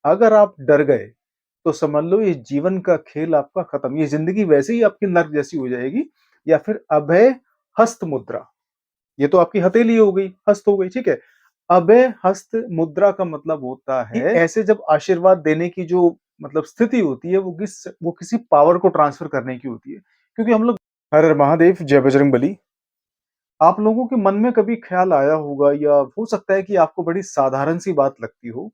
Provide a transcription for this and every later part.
अगर आप डर गए, तो समझ लो ये जीवन का खेल आपका खत्म। ये ज़िंदगी वैसे ही आपकी नर्क जैसी हो जाएगी। या फिर अभय हस्त मुद्रा, ये तो आपकी हथेली हो गई, हस्त हो गई, ठीक है? अभय हस्त मुद्रा का मतलब होता है कि ऐसे जब आशीर्वाद देने की जो मतलब स्थिति होती है, वो किसी पावर को ट्रांसफर करने की होती है। क्योंकि हम लोग हर हर महादेव, जय बजरंगबली। आप लोगों के मन में कभी ख्याल आया होगा या हो सकता है कि आपको बड़ी साधारण सी बात लगती हो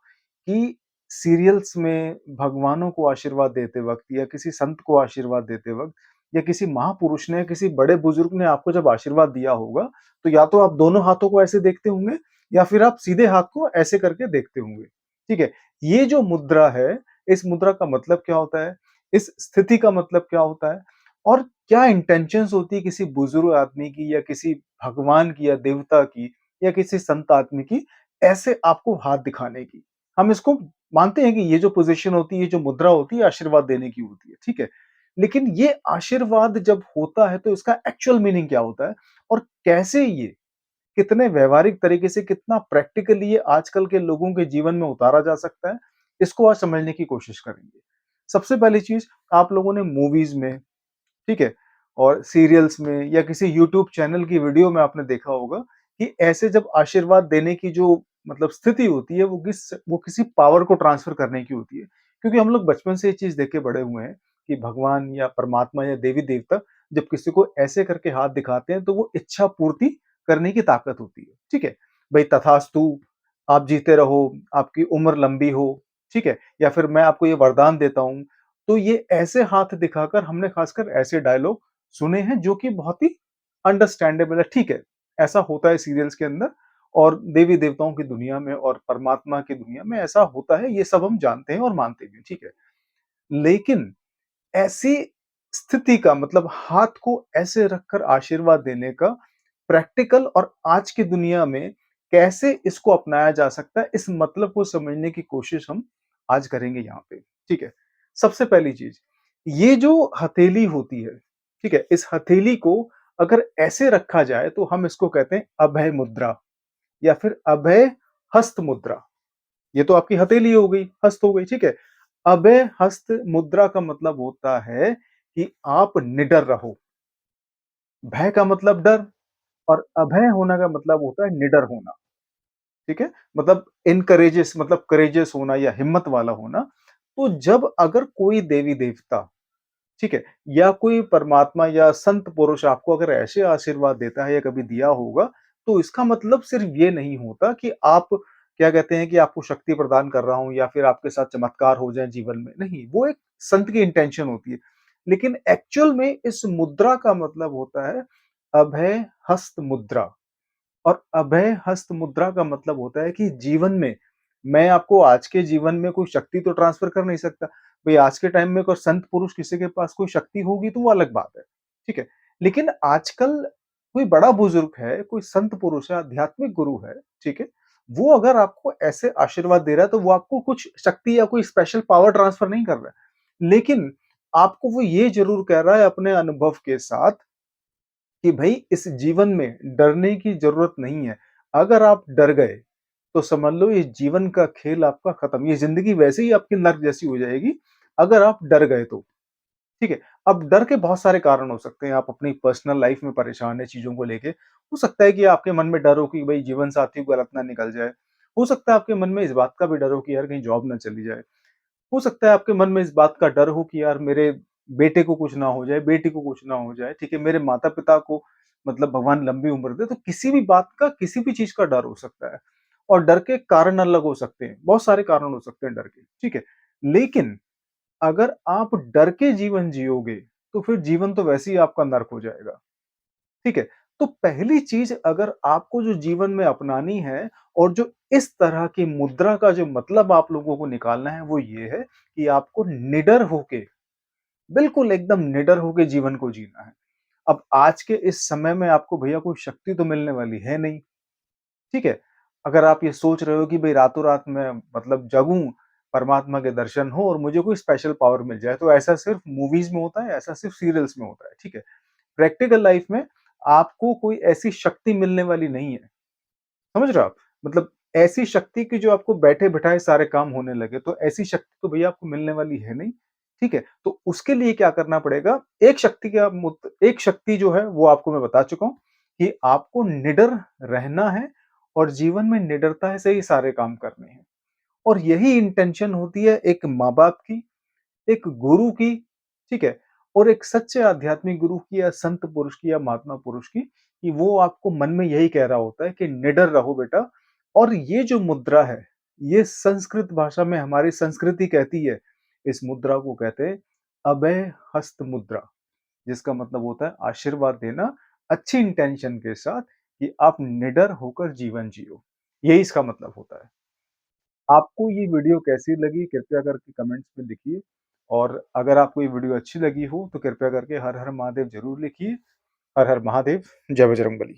कि सीरियल्स में भगवानों को आशीर्वाद देते वक़्त या किसी संत को आशीर्वाद देते वक़्त या किसी महापुरुष ने, किसी बड़े बुजुर्ग ने आपको जब आशीर्वाद दिया होगा, तो या तो आप दोनों हाथों को ऐसे देखते होंगे या फिर आप सीधे हाथ को ऐसे करके देखते होंगे, ठीक है? ये जो मुद्रा है, इस मुद्रा का मतलब क्या होता है? इस स्थिति का मतलब क्या होता है? और क्या इंटेंशंस होती है किसी बुजुर्ग आदमी की या किसी भगवान की या देवता की या किसी संत आदमी की ऐसे आपको हाथ दिखाने की। हम इसको मानते हैं कि ये जो पोज़ीशन होती है, ये जो मुद्रा होती है, आशीर्वाद देने की होती है, ठीक है? लेकिन ये आशीर्वाद जब होता है तो इसका एक्चुअल मीनिंग क्या होता है? और कैसे ये कितने व्यावहारिक तरीके से, कितना प्रैक्टिकली ये आजकल के लोगों के जीवन में उतारा जा सकता है, इसको आज समझने की कोशिश करेंगे। सबसे पहली चीज़, आप लोगों ने मूवीज़ में, ठीक है? और सीरियल्स में या किसी यूट्यूब चैनल की वीडियो में आपने देखा होगा कि ऐसे जब आशीर्वाद देने की जो मतलब स्थिति होती है, वो किसी पावर को ट्रांसफ़र करने की होती है। क्योंकि हम लोग बचपन से ये चीज़ देख के बड़े हुए हैं कि भगवान या परमात्मा या देवी-देवता जब किसी को ऐसे करके हाथ दिखाते हैं, तो वो इच्छा पूर्ति करने की ताकत होती है, ठीक है? भई तथास्तु, आप जीते रहो, आपकी उम्र लंबी हो, ठीक है? या फिर मैं आपको ये वरदान देता हूँ, तो ये ऐसे हाथ दिखाकर हमने खासकर ऐसे डायलॉग सुने हैं जो कि बहुत ही अंडरस्टैंडेबल है, ठीक है, ऐसा होता है सीरियल्स के अंदर और देवी-देवताओं की दुनिया में और परमात्मा की दुनिया में ऐसा होता है, ये सब हम जानते हैं और मानते भी हैं, ठीक है। लेकिन ऐसी स्थिति का मतलब हाथ को ऐसे रखकर आशीर्वाद देने का प्रैक्टिकल और आज की दुनिया में कैसे इसको अपनाया जा सकता है, इस मतलब को समझने की कोशिश हम आज करेंगे यहाँ पे, ठीक है। सबसे पहली चीज, ये जो हथेली होती है, ठीक है, इस हथेली को अगर ऐसे रखा जाए तो हम इसको कहते हैं अभय मुद्रा या फिर अभय हस्त मुद्रा। ये तो आपकी हथेली हो गई, हस्त हो गई, ठीक है। अभय हस्त मुद्रा का मतलब होता है कि आप निडर रहो। भय का मतलब डर और अभय होना का मतलब होता है निडर होना, ठीक है? मतलब इनकरेजियस मतलब करेजियस होना या हिम्मत वाला होना। तो जब अगर कोई देवी-देवता, ठीक है? या कोई परमात्मा या संत पुरुष आपको अगर ऐसे आशीर्वाद देता है या कभी दिया होगा, तो इसका मतलब सिर्फ ये नहीं होता कि आप क्या कहते हैं कि आपको शक्ति प्रदान कर रहा हूँ या फिर आपके साथ चमत्कार हो जाए जीवन में, नहीं, वो एक संत की इंटेंशन होती है। लेकिन एक्चुअल में इस मुद्रा का मतलब होता है अभय हस्त मुद्रा। और अभय हस्त मुद्रा का मतलब होता है कि जीवन में मैं आपको आज के जीवन में कोई शक्ति तो ट्रांसफर कर नहीं सकता। भई आज के टाइम में कोई संत पुरुष किसी के पास कोई शक्ति होगी तो वो अलग बात है, ठीक है? लेकिन आजकल कोई बड़ा बुजुर्ग है, कोई संत पुरुष है, आध्यात्मिक गुरु है, ठीक है? वो अगर आपको ऐसे आशीर्वाद दे रहा है तो वो आपको कुछ शक्ति या कोई स्पेशल पावर ट्रांसफर नहीं कर रहा है। लेकिन आपको वो ये ज़रूर कह रहा है अपने अनुभव के साथ कि भई इस जीवन में डरने की ज़रूरत नहीं है। अगर आप डर गए, तो समझ लो ये जीवन का खेल आपका खत्म। ये ज़िंदगी वैसे ही आपकी नर्क जैसी हो जाएगी, अगर आप डर गए तो। ठीक है? अब डर के बहुत सारे कारण हो सकते हैं। आप अपनी पर्सनल लाइफ़ में परेशान हैं चीज़ों को लेके। हो सकता है कि आपके मन में डर हो कि भई जीवन साथी गलत ना निकल जाए। हो सकता है आपके मन में इस बात का भी डर हो कि यार कहीं जॉब ना चली जाए। हो सकता है आपके मन में इस बात का डर हो कि यार मेरे बेटे को कुछ ना हो जाए, बेटी को कुछ ना हो जाए, ठीक है? मेरे माता-पिता को मतलब भगवान लंबी उम्र दे, तो किसी भी बात का, किसी भी चीज़ का डर हो सकता है और डर के कारण अलग हो सकते हैं, बहुत सारे कारण हो सकते हैं डर के, ठीक है? लेकिन अगर आप डर के जीवन जियोगे, तो फिर जीवन तो वैसे ही आपका नर्क हो जाएगा। ठीक है? तो पहली चीज़ अगर आपको जो जीवन में अपनानी है और जो इस तरह की मुद्रा का जो मतलब आप लोगों को निकालना है वो ये है कि आपको निडर होके, बिल्कुल एकदम निडर होके जीवन को जीना है। अब आज के इस समय में आपको भैया कोई शक्ति तो मिलने वाली है नहीं, ठीक है? अगर आप ये सोच रहे हो कि भई रातों-रात मैं मतलब जगूँ, परमात्मा के दर्शन हो और मुझे कोई स्पेशल पावर मिल जाए, तो ऐसा सिर्फ़ मूवीज़ में होता है, ऐसा सिर्फ़ सीरियल्स में होता है, ठीक है? प्रैक्टिकल लाइफ में आपको कोई ऐसी शक्ति मिलने वाली नहीं है। समझ रहे हो आप? मतलब ऐसी शक्ति की जो आपको बैठे-बिठाए सारे काम होने लगे, तो ऐसी शक्ति तो भैया आपको मिलने वाली है नहीं, ठीक है? तो उसके लिए क्या करना पड़ेगा, एक शक्ति जो है वो आपको मैं बता चुका हूँ कि आपको निडर रहना है और जीवन में निडरता से ही सारे काम करने हैं। और यही इंटेंशन होती है एक माँ-बाप की, एक गुरु की, ठीक है? और एक सच्चे आध्यात्मिक गुरु की या संत पुरुष की या महात्मा पुरुष की, कि वो आपको मन में यही कह रहा होता है कि निडर रहो बेटा। और ये जो मुद्रा है, ये संस्कृत भाषा में हमारी संस्कृति कहती है, इस मुद्रा को कहते हैं अभय हस्त मुद्रा, जिसका मतलब होता है आशीर्वाद देना अच्छी इंटेंशन के साथ कि आप निडर होकर जीवन जियो। यही इसका मतलब होता है। आपको ये वीडियो कैसी लगी कृपया करके कमेंट्स में लिखिए और अगर आपको ये वीडियो अच्छी लगी हो तो कृपया करके हर हर महादेव ज़रूर लिखिए। हर हर महादेव, जय बजरंगबली।